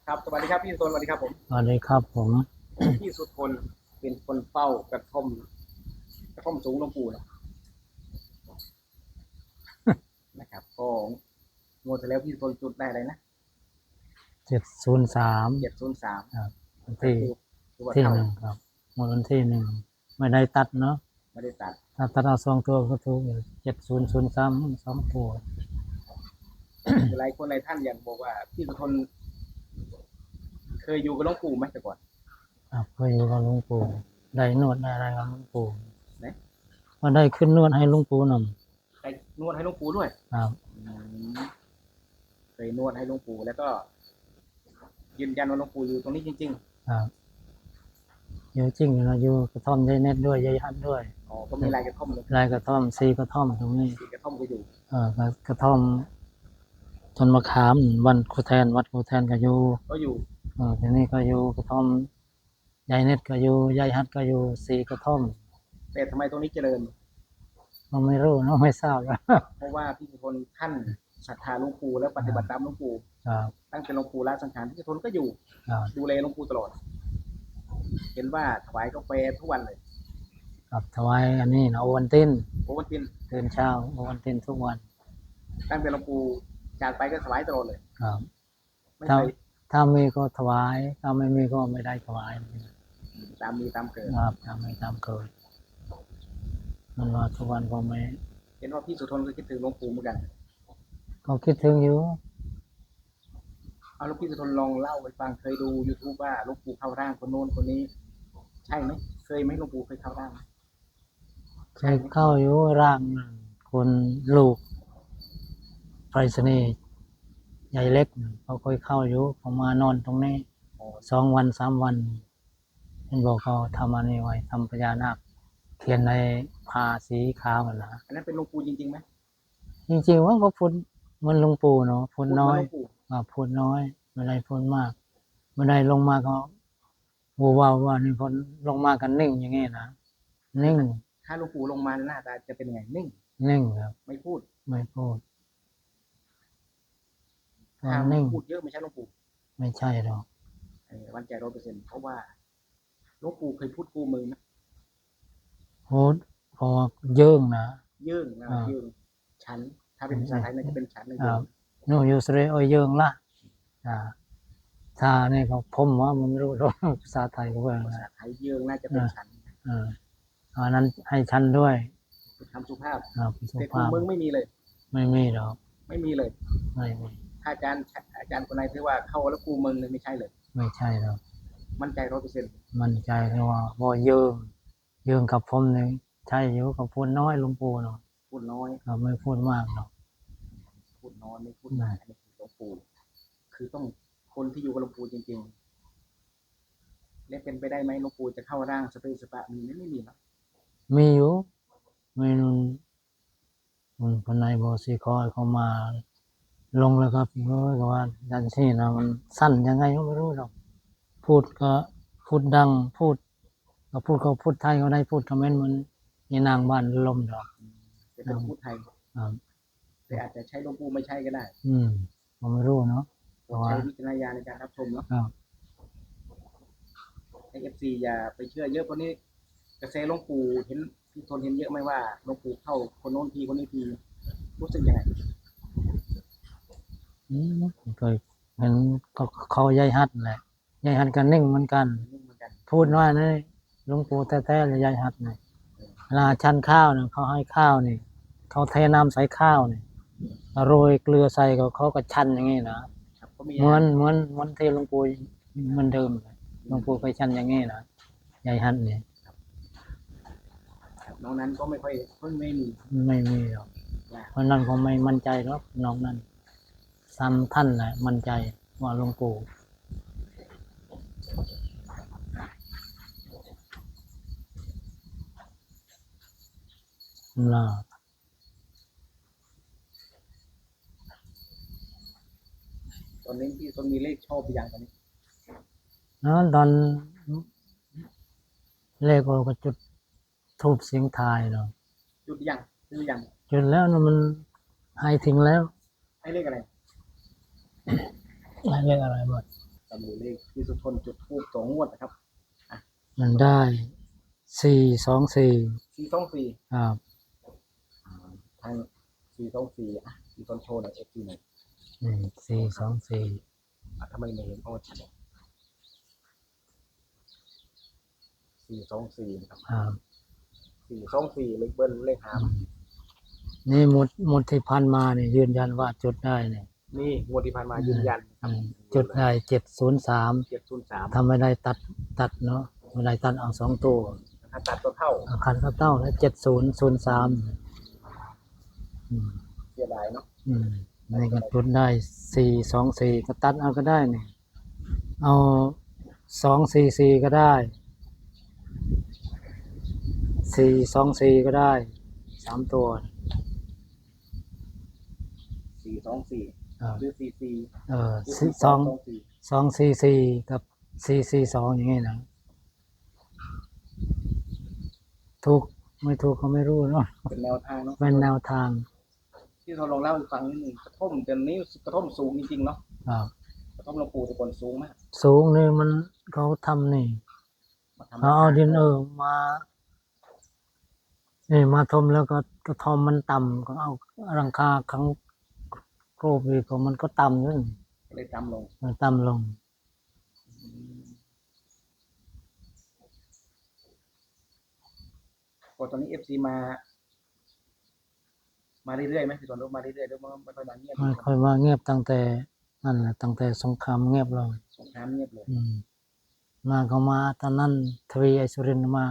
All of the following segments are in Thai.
ครับสวัสดีครับพี่สุทนสวัสดีครับผมสวัสดีครับผมพี่สุทนเป็นคนเฝ้ากระท่อมสูงหลวงปู่นะครับก็งวดที่แล้วพี่สุทนจุดได้อะไรนะ703703ครับวันที่ก็คือว่าที่เข้าหนึ่งครับวันที่หนึ่งไม่ได้ตัดเนาะไม่ได้ตัดถ้าตัดเอา2 ตัวก็ถูก70032 ตัวคือหลายคนหลายท่านอย่างบอกว่าพี่สุทนเคยอยู่กับหลวงปู่ไหมแต่ก่อนครับเคยอยู่กับหลวงปู่ได้นวดได้อะไรกับหลวงปู่นะก็ได้ขึ้นนวดให้หลวงปู่นไปนวดให้หลวงปู่ด้วยำครับอืมเคยนวดให้หลวงปู่แล้วก็ยืนยันว่าหลวงปู่อยู่ตรงนี้จริงครับอยู่จริงอยู่นะอยู่กระท่อมยายเน็ตด้วยยายฮัดด้วยๆอ๋อก็มีลายกระท่อมเลยลายกระท่อมซีกระท่อมตรงนี้สีกระท่อมก็อยู่กระท่อมต้นมะขามวันครูแทนวัดครูแทนก็อยู่ก็อยู่ทีนี้ก็อยู่กระท่อมยายเน็ตก็อยู่ยายฮัดก็อยู่ซีกระท่อม แต่ทำไมตรงนี้เจริญเราไม่รู้เนาะไม่ทราบครับเพราะว่าพี่สุทนท่านศรัทธาหลวงปู่แล้วปฏิบัติตามหลวงปู่ครับตั้งแต่หลวงปู่ละสังขารพี่สุทนก็อยู่ครับดูแลหลวงปู่ตลอดเห็นว่าถวายกาแฟทุกวันเลยครับถวายอันนี้นะโอวัลตินโอ้วันตินตื่นเช้าโอวัลตินทุกวันตั้งแต่หลวงปู่จากไปก็ถวายตลอดเลยครับไม่ถ้าเคยถ้ามีก็ถวายถ้าไม่มีก็ไม่ได้ถวายตามมีตามเกิดครับทำไม่ตามเกิดมันว่าทุกวันก็ไม่เห็นว่าพี่สุทนก็คิดถึงหลวงปู่เหมือนกันก็คิดถึงอยู่เอาหลวงพี่สุทนลองเล่าไปฟังเคยดู YouTube ว่าหลวงปู่เข้าร่างคนโน้นคนนี้ใช่ไหมเคยไหมหลวงปู่เคยเข้าร่างเคใช่ไหมยเข้าอยู่ร่างคนลูกไปรษณีย์ใหญ่เล็กเขาเคยเข้าอยู่เขามานอนตรงนี้อ๋อ2 วัน 3 วันเห็นบอกเขาทำอันนี้ไว้ทำพญานาคเขียนในผ้าสีขาวนะ อันนั้นเป็นหลวงปู่จริงๆไหมจริงๆว่าก็พูดมันหลวงปู่เนาะพูดพูดเหมืน้อยอนหลวงปู่พูดน้อยไม่ได้พูดมากไม่ได้ลงมาก็วูว่านี่คนลงมากันนิ่งอย่างงี้นะนิ่งถ้าหลวงปู่ลงมาหน้าตาจะเป็นไงนิ่งนิ่งครับไม่พูดไม่พูดก็ห้ามนิ่งพูดเยอะไม่ใช่หลวงปู่ ไม่ใช่หรอกมั่นใจ100%เพราะว่าหลวงปู่เคยพูดกูมือนะพูดพอเยิ่งนะยื่งนะอ่ายื่งฉันถ้าเป็นภาษาไทยน่าจะเป็นฉันนะอ่ายื่งโนอยู่สเรโอเยิ่งละอ่าถ้านี่ก็ผมว่ามันไม่รู้หรอกภาษาไทยก็ว่าภาษาไทยยื่งน่าจะเป็นอ่าฉันอ่าอันนั้นให้ฉันด้วยเป็นคำสุภาพสุแต่กูภาพมึงไม่มีเลยไม่มีหรอกไม่มีเลยไม่มี ถ้าอาจารย์คนไหนที่ว่าเข้าแล้วกูมึงเลยไม่ใช่เลยไม่ใช่หรอกมั่นใจ100%มั่นใจเลยว่าบ่เยิงกับผมนี่ใช่อยู่กับพูดน้อยหลวงปู่เนาะพูดน้อยเราไม่พูดมากหรอกพูดน้อยไม่พูดมากอันนี้คือหลวงปู่คือต้องคนที่อยู่กับหลวงปู่จริงๆและเป็นไปได้ไหมหลวงปู่จะเข้าร่างสเปซสปะมีไหมไม่มีหรอกมีอยู่มีนุ่นคนในบอสีคอยเขามาลงแล้วครับเออก็ว่าดันที่นะมันสั้นยังไงก็ไม่รู้หรอกพูดก็พูดดังพูดก็พูดเขาพูดไทยเขาได้พูดคอมเมนต์มันยีนางบ้านลมดอกจะเป็นพูดไทยครับแต่อาจจะใช้หลวงปู่ไม่ใช่ก็ได้อืมผมไม่รู้เนาะเพราะว่าใช้วิจารณญาณในการรับชมเนาะ ครับให้FCอย่าไปเชื่อเยอะเพราะนี้กระแสหลวงปู่เห็นพี่ทนเห็นเยอะไหมว่าหลวงปู่เข้าคนโน้นทีคนนี้ทีรู้สึกยังไงอืมเคยเห็นเขายายฮัดแหละยายฮัดกันนิ่งเหมือนกัน นี่เหมือนกันพูดว่านี่หลวงปู่แท้ๆเลยยายฮัดนี่เวลาชันข้าวเนี่ยเขาให้ข้าวนี่เขาเทน้ำใส่ข้าวนี่โรยเกลือใส่เขาก็ชันอย่างนี้นะครับก็มีเหมือนที่หลวงปู่เหมือนเดิมหลวงปู่ไปชันอย่างนี้นะยายฮัดนี่น้องนั้นก็ไม่ค่อยเพิ่งไม่มีไม่มีหรอกเพราะนั้นผมไม่มั่นใจหรอกน้องนั้นซ้ำท่านแหละมั่นใจว่าหลวงปู่ล่ะตอนนี้พี่ต้นมีเลขชอบอย่างตอนนี้ตอนเลขก็จุดทูบเสียงทายเนาะจุดยังซื้อยังจุดแล้วนะมันให้ถึงแล้วให้เลขอะไรให้เลขอะไรบ้าง ตำรวจเลขพี่สุทนจุดทูบ2 งวดนะครับ มันได้424 424ครับทาง424พี่ต้นโชว์หน่อยFTหน่อย 424ทำไมไม่เห็นโอ้ชัด424นะครับครับ424เลขเบิ้ลเลขหาม นี่หมดที่พันมาเนี่ยยืนยันว่าจุดได้เนี่ย นี่งวดที่ผ่านมายืนยันครับ จุดได้703 703 ทำไม่ได้ตัดเนาะไม่ได้ตัดเอา2 ตัว ถ้าตัดก็เข้า เอาคันก็เต้าแล้ว7003เสียดายเนาะ นี่ก็จุดได้424ก็ตัดเอาก็ได้เนี่ยเอา244ก็ได้424ก็ได้3 ตัว 424หรือ44 244กับ442อย่างงี้นะถูกไม่ถูกเขาไม่รู้เนาะ เป็นแนวทางเนาะ เป็นแนวทาง ที่เราลองเล่าให้ฟังนิดนึงกระท่อมแต่นี้กระท่อมสูงจริงๆเนาะ ครับ กระท่อมหลวงปู่แต่ก่อนสูงมาก สูงนี่มันเขาทำนี่ มาทำ เขาเอาดินมานี่มาทมแล้วก็กระทอมมันต่ำก็เอารังคาขังโครบอีกก็มันก็ต่ำด้วย เลยตามลง มันต่ำลง พอตอนนี้ FC มาเรื่อยๆไหมพี่ตอนรู้มาเรื่อยๆหรือว่าไม่ค่อยมาเงียบ มันค่อยมาเงียบตั้งแต่นั่นแหละตั้งแต่สงครามเงียบเลย สงครามเงียบเลย มาเขามาตอนนั้นทวีไอสุรินทร์มา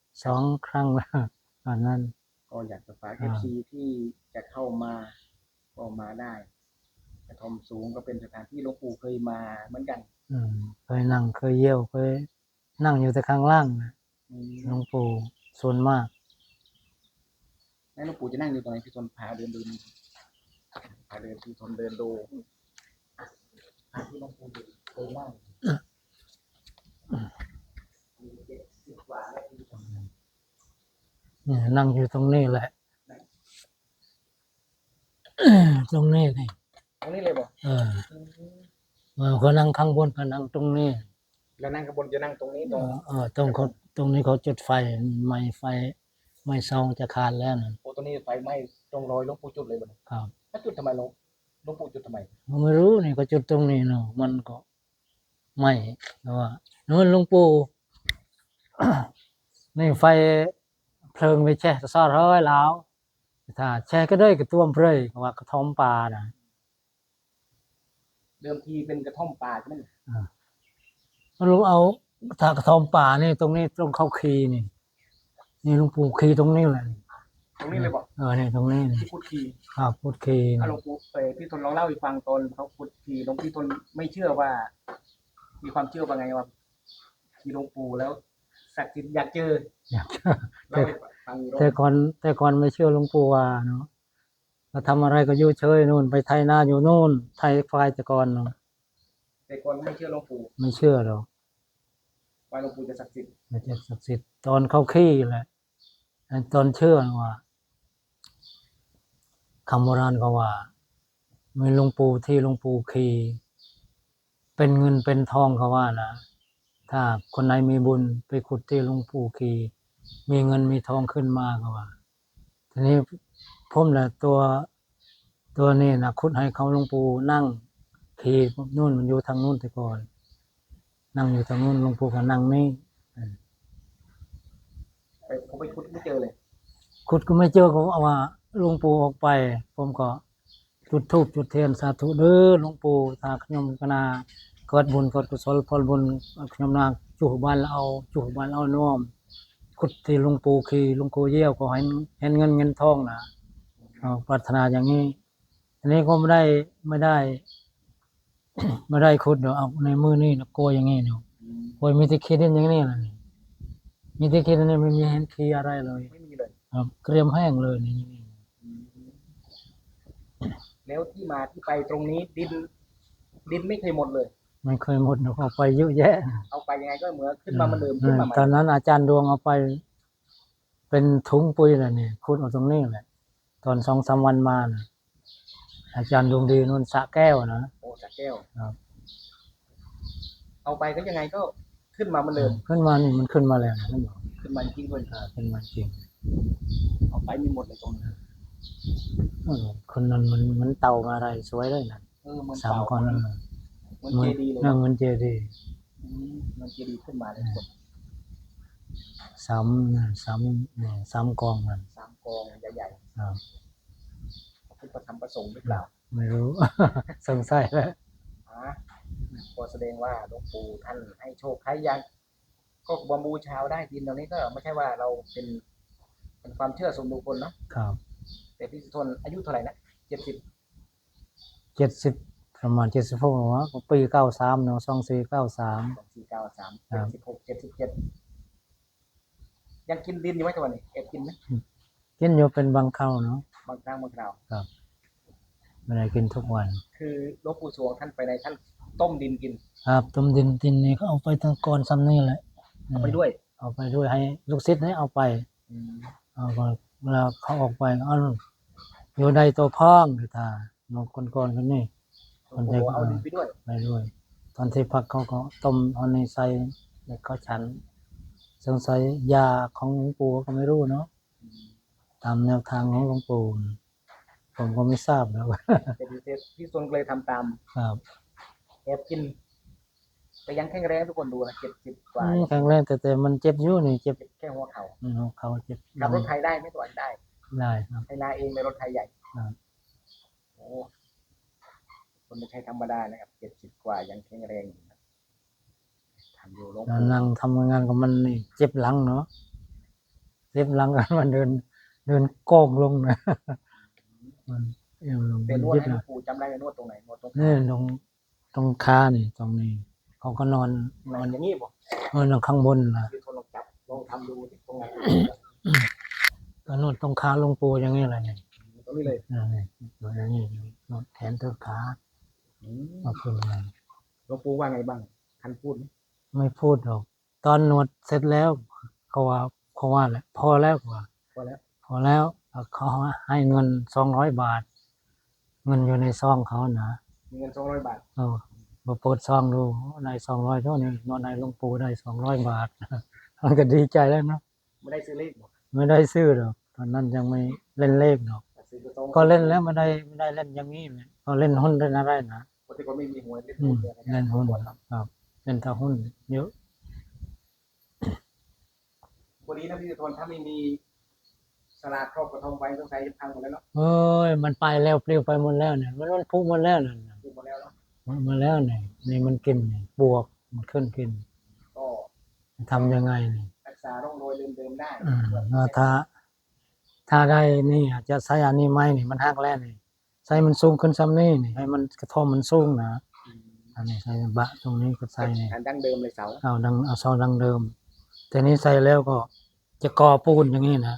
2 ครั้งแล้วตอนนั้น ก็อยากจะฝาก FC ที่จะเข้ามาก็มาได้กระท่อมสูงก็เป็นสถานที่หลวงปู่เคยมาเหมือนกัน เคยนั่งเคยเยี่ยวเคยนั่งอยู่แต่ข้างล่างนะหลวงปู่ส่วนมาก แล้วหลวงปู่จะนั่งอยู่ตรงไหนพี่ทนพาเดินดูพาเดินพี่ทนเดินดูพาที่หลวงปู่เคยนั่ง70 กว่าแล้วพี่ทน เนี่ยนั่งอยู่ตรงนี้แหละ ตรงนี้นี่ ตรงนี้เลยบอก เขานั่งข้างบนเขานั่งตรงนี้ แล้วนั่งข้างบนจะนั่งตรงนี้ตรง ตรงนี้เขาจุดไฟไม่ซองจะขาดแล้วนะ โอ้ตรงนี้ไฟไหม้ตรงรอยหลวงปู่จุดเลยบ่เนี่ย ครับ ถ้าจุดทำไมหลวงปู่จุดทำไม ผมไม่รู้นี่ก็จุดตรงนี้เนาะมันก็ไม่แต่ว่านู่นหลวงปู่ นี่ไฟเพลิงไปแช่ซอดร้อยแล้วถ้าแช่ก็ได้กับตัวมเพลยว่ากระท่อมปลานะ เดิมทีเป็นกระท่อมป่าใช่ไหม มันรู้เอาถ้ากระท่อมป่านี่ตรงนี้ตรงเข้าคีนี่หลวงปู่คีตรงนี้แหละ ตรงนี้เลยบอก นี่ตรงนี้นี่ ที่พุทธี ครับพุทธคี หลวงปู่พี่ทนลองเล่าให้ฟังตอนเขาพุทธีหลวงพี่ทนไม่เชื่อว่า มีความเชื่อว่าไงว่าที่หลวงปู่แล้วศักดิ์สิทธิ์อยากเจอ อยาก เล่าให้ฟังอยู่รอบ แต่ก่อนไม่เชื่อหลวงปู่ว่าเนาะเราทำอะไรก็อยู่เฉยนู่นไปไถนาอยู่นู่นไถควายแต่ก่อนเนาะ แต่ก่อนไม่เชื่อหลวงปู่ ไม่เชื่อหรอก ว่าหลวงปู่จะศักดิ์สิทธิ์ ไม่จะศักดิ์สิทธิ์ตอนเข้าขี้แหละตอนเชื่อว่าคำโบราณเขาว่ามีหลวงปู่ที่หลวงปู่คีเป็นเงินเป็นทองเขาว่านะถ้าคนไหนมีบุญไปขุดที่หลวงปู่คีมีเงินมีทองขึ้นมาเขาว่าทีนี้ผมแหละตัวนี้นะขุดให้เขาหลวงปู่นั่งคีนู่นมันอยู่ทางนู่นแต่ก่อนนั่งอยู่ทางนู่นหลวงปู่ก็นั่งนี่ ผมไปพุทธไม่เจอเลย ขุดก็ไม่เจอเขาเอาว่าหลวงปู่ออกไป ผมก็จุดธูปจุดเทียนสาธุเด้อหลวงปู่ถ้าขยมกนาเกิดบุญเกิดกุศลผลบุญขยมนาจุบานเอาจุบานเอาน้อมขุดที่หลวงปู่คือหลวงปู่เยี่ยวก็ให้เห็นเงินทองนะปรารถนาอย่างนี้อันนี้ก็ไม่ได้ ไม่ได้ขุดเดี๋ยวเอาในมือนี่นะโกยอย่างนี้เนาะโกยมีแต่คิดอย่างนี้นะมีแต่คิดนี่ไม่มีเห็นคีอะไรเลย ไม่มีเลย ครับเกรียมแห้งเลยนี่ แล้วที่มาที่ไปตรงนี้ดินไม่เคยหมดเลย ไม่เคยหมดหรอกเอาไปเยอะแยะ เอาไปยังไงก็เหมือนขึ้นมาเหมือนเดิมขึ้นมาใหม่ ตอนนั้นอาจารย์ดวงเอาไป เป็นถุงปุ๋ยแหละนี่ขุดเอาตรงนี้แหละตอน2-3 วันมานะอาจารย์ดวงดีนนสระแก้วนะ โอ้สระแก้ว ครับ เอาไปก็ยังไงก็ขึ้นมาเหมือนเดิม ขึ้นมานี่มันขึ้นมาแล้วนะท่านบอก ขึ้นมาจริงๆด้วย ขึ้นมาจริง เอาไปมีหมดเลยตรงนี้ คนนั้นมันเต่ามาอะไรสวยเลยนะ เหมือน สาม เต่า คน เหมือนเจดีย์เลย นั่ นะ งมันเจดีย์ เหมันเจดีย์ขึ้นมาเลยคน สามกองนั่น 3 กองใหญ่ ครับ ๆขึ้นประทำประสงค์หรือเปล่า ไม่รู้ สงสัยแล้ว ก็แสดงว่าหลวงปู่ท่านให้โชคใครอยากก็บูชาได้ดินตรงนี้ก็ไม่ใช่ว่าเราเป็นความเชื่อส่วนบุคคลเนาะ ครับ แต่พี่สุทนอายุเท่าไหร่นะ70 70ประมาณ76หรอวะปี93เนาะ2493 2493 76 77ยังกินดินอยู่ไหมตัวนี้กินไหม กินอยู่เป็นบางคราวเนาะ บางครั้งบางคราว ไม่ได้กินทุกวัน คือหลวงปู่สวงท่านไปในท่านต้มดินกิน ครับต้มดินนี่เขาเอาไปทั้งก้อนซ้ำนี่แหละ เอาไปด้วย เอาไปด้วยให้ลูกศิษย์ให้เอาไป เอาก็เวลาเขาออกไปเอาอยู่ในตัวพ้องคือตาหมอคนก่อนคนนี้ หลวงปู่เอาดินไปด้วย ไปด้วย ตอนที่พักเขาก็ต้มเอาในใส่แล้วก็ฉันสงสัยยาของหลวงปู่ก็ไม่รู้เนาะตามแนวทางของหลวงปู่ผมก็ไม่ทราบแล้ว แต่พี่สุทนเลยทำตาม ครับ กินแต่ยังแข็งแรงทุกคนดูนะ70 กว่า ครั้งแรกแต่มันเจ็บอยู่นี่เจ็บ แค่หัวเข่า เขาเจ็บ ขับรถไทยได้ไหมตัวได้ ได้ครับ ไทยนาเองในรถไทยใหญ่ ครับ โอ้คนไม่ใช่ธรรมดานะครับ70 กว่ายังแข็งแรงอยู่นะทำอยู่หลวงปู่ นั่งทำงานกับมันนี่เจ็บหลังเนาะเจ็บหลังกันมันเดินโก้งลงนะ มันเอ็มลง เป็นนวด เจ็บ ให้หลว นะ งปู่จำได้ไหมนวดตรงไหนนวดตรง นี่ตรงขานี่ตรงนี้เขาก็นอน อย่างนี้บอก ข้างบนนะ พี่ทนลองจับลองทำดูที่ตรงไหน ก็นอนตรงขาหลวงปู่อย่างนี้แหละเนี่ย ตรงนี้เลย นี่อย่างนี้นอนแขนตัวขามาขึ้นมา หลวงปู่ว่าไงบ้างท่านพูดไหม ไม่พูดหรอก ตอนนวดเสร็จแล้วเขาว่าแหละพอแล้วกว่า พอแล้ว พอแล้วเขาให้เงิน200 บาท เงินอยู่ในซองเขานะ มีเงิน200 บาท มาเปิดซองดูได้200เท่านี้นอนในหลวงปู่ได้200 บาท มันก็ดีใจแล้วเนาะ ไม่ได้ซื้อเลขบอก ไม่ได้ซื้อหรอกตอนนั้นยังไม่เล่นเลขหรอก ซื้อกระตรง ก็เล่นแล้วไม่ได้เล่นอย่างนี้เลยก็เล่นหุ้นเล่นอะไรนะ ปกติก็ไม่มีหวยเล่น อื หุ้ ม นเลยนะ เล่นหุ้นครับเล่นแต่หุ้นเยอะ วันนี้นะพี่ทนถ้าไม่มีสลากครอบกระทงไว้ต้องใช้พังหมดแล้วเนาะ เอ้ยมันไปแล้วปลิวไปหมดแล้วเนี่ยมันพุหมดแล้วเนี่ย พูดหมดแล้วเนาะ มาแล้วเนี่ยนี่มันกินเนี่ยบวกมันขึ้นกิน ก็ ทำยังไงเนี่ย รักษาร่องรอยเดิมๆได้ ถ้าได้นี่อาจจะใช้อันนี้ไหมนี่มันหักแล้วนี่ใส่มันสูงขึ้นซ้ำนี่นี่ให้มันกระท่อมมันสูงนะอันนี้ใส่บะตรงนี้ก็ใส่นี่ อันดั้งเดิมเลยเสา เอาเสาดังเดิม แต่นี้ใส่แล้วก็จะก่อปูนอย่างนี้นะ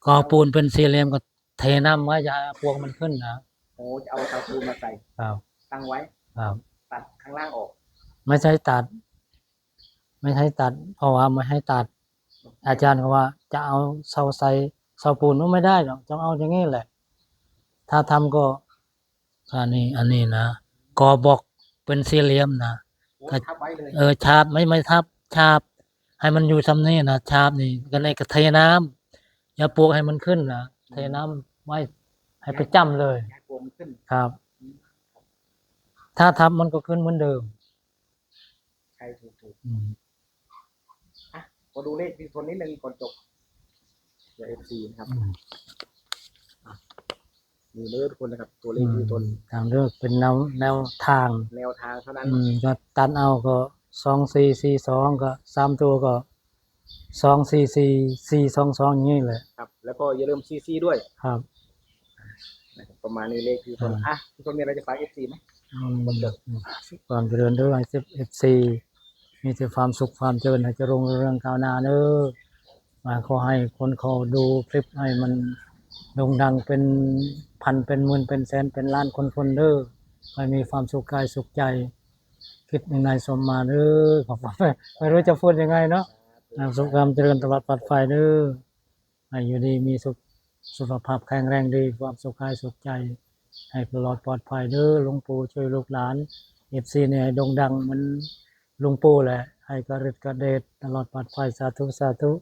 ก่อปูนเป็นสี่เหลี่ยมก็เทน้ำไว้จะพวงมันขึ้นนะ โอ้จะเอาเสาปูนมาใส่ ครับ ตั้งไว้ ครับ ตัดข้างล่างออก ไม่ใช่ตัด เพราะว่าไม่ให้ตัด อาจารย์ก็ว่าจะเอาเสาใส่เสาปูนไม่ได้หรอกต้องเอาอย่างนี้แหละ ถ้าทำก็อันนี้นะก่อบล็อกเป็นสี่เหลี่ยมนะ โอ้ทับไว้เลย ฉาบไม่ทับฉาบให้มันอยู่ซ้ำนี่นะฉาบนี่ก็ในกระเทน้ำอย่าปลูกให้มันขึ้นนะเทน้ำไว้ให้ไปจ้ำเลย ให้ปูนขึ้น ครับ ถ้าทับมันก็ขึ้นเหมือนเดิม ใช่ถูกก็ดูเลขพี่ทนนิดนึงก่อนจบเดี๋ยว FC นะครับมีเลขทุกคนนะครับ ตัวเลขพี่ทน ทางเลือกเป็นแนวทาง แนวทางเท่านั้น ก็ตัดเอาก็2442ก็3ตัวก็244422อย่างนี้แหละ ครับ แล้วก็อย่าลืมซีด้วย ครับ นะครับประมาณนี้เลขพี่ทนพี่ทนมีอะไรจะฝาก FC ไหม ความเจริญด้วย FC มีแต่ความสุขความเจริญให้เจริญเรื่องก้าวหน้าเด้อมาขอให้คนเขาดูคลิปให้มันโด่งดังเป็นพันเป็นหมื่นเป็นแสนเป็นล้านคนเด้อให้มีความสุขกายสุขใจ คิดยังไงสมมาเด้อขอบคุณไม่รู้จะพูดยังไงเนาะสุขความเจริญตลอดปลอดภัยเด้อให้อยู่ดีมีสุขภาพแข็งแรงดีความสุขกายสุขใจ ให้ตลอดปลอดภัยเด้อหลวงปู่ช่วยลูกหลาน FC เนี่ยโด่งดังมัน หลวงปู่แหละให้กระฤทธิ์กระเดชตลอดปลอดภัยสาธุสาธุ